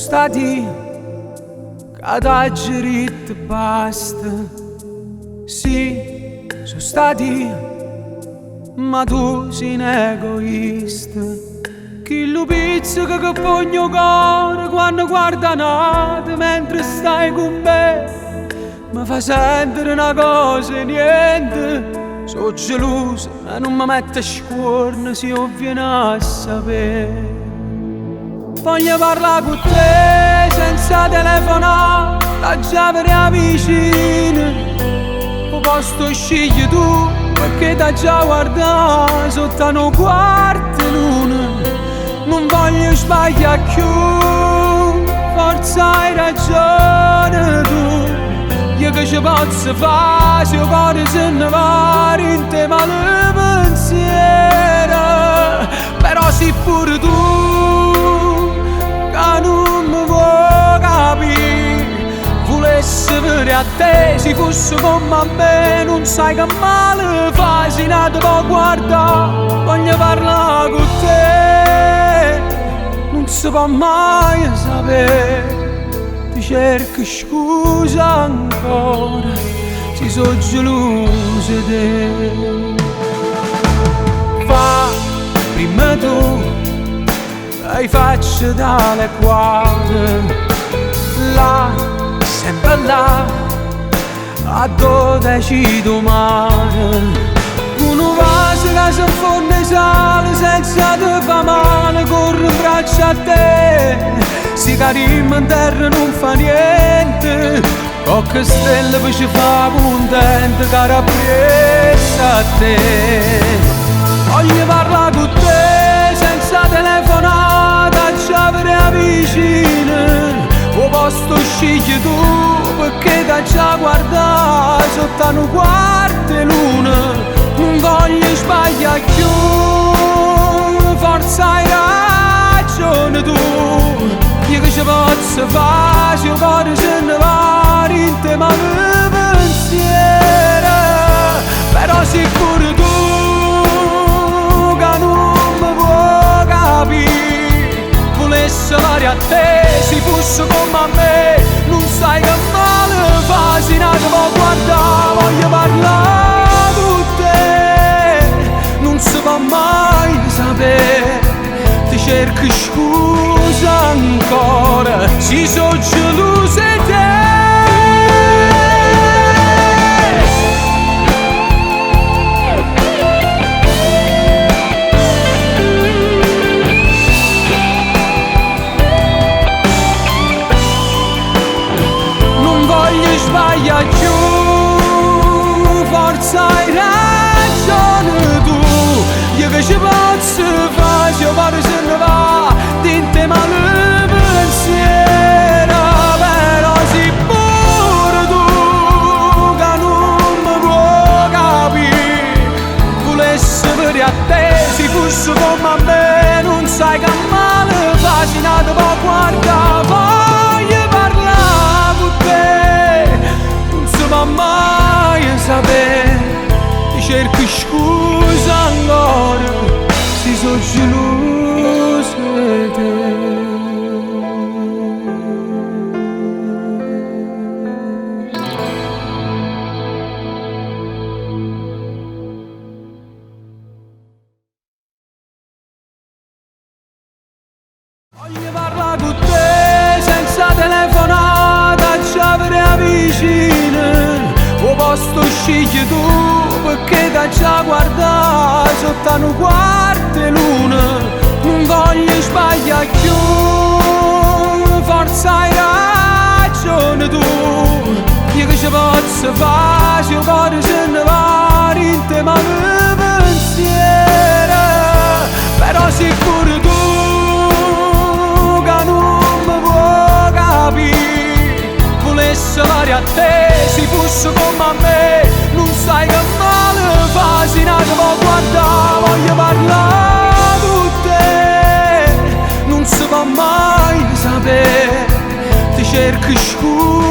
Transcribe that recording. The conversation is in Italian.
stati cadaggerit basta. Sì, sono stati, ma tu sei un egoista. Chi lo pizzica che pogno cuore quando guarda nate mentre stai con me, mi fa sentire una cosa e niente. Sono gelosa e non mi mette scuorna se io viene a sapere. Voglio parlare con te senza telefonare, la già vicina. O posto scegli tu perché da già guardare sotto una quarta luna. Non voglio sbagliare più, forza hai ragione tu. Io che ci posso fare se il cuore se ne va in te male pensiero. Però sei pure tu che non mi vuoi capire. Volessi vedere a te se fosse come a me. Non sai che male fai se non ti può guardare. Voglio parlare con te, non si può mai sapere. Ti cerco scusa ancora, si sono gelosa di te. Fa prima tu, hai faccia dalle quadre. Là, sempre là, a 12 domani. Uno vaso che si infonde sale senza te fa male, corre in braccio a te. Si carimma in terra non fa niente, qualche stella poi ci fa contenta, cara presa a te. Voglio parlare con te senza telefonata, già per vicina. O posto scegli tu perché da già guardare sotto una quarta luna. Non voglio sbagliare più, forza hai ragione tu. Io che ci posso fare se il cuore se ne va in te male pensiero. Però sei pure tu che non mi vuoi capire. Volessi fare a te se fosse come a me. Non sai che male fa se non ti può guardare. Voglio parlare con te, non si può mai sapere. Ti cerco scusa ancora, si sono gelosa di te. Non voglio sbagliare più, forza hai ragione tu. Io che ci posso fare se il cuore se ne va in te male pensiero. Però sei pure tu che non mi vuoi capire. Volessi vedere a te se fosse come a me. Non sai che male fa se non ti può guardare. Voglio parlare con te, non si può mai sapere. Ti cerco scusa ancora, si sono gelosa di te. Voglio parlare con te senza telefonata, già per vicina. O posto scegli tu perché da già guardare sotto una quarta luna. Non voglio sbagliare più, forza hai ragione tu. Io che ci posso fare se il cuore se ne va in te male pensiero. Però sei pure tu che non mi vuoi capire. Volessi fare a te se fosse come a me. Non sai che male fa se non ti può guardare. Voglio parlare con te, non si può mai sapere. Ti cerco scusa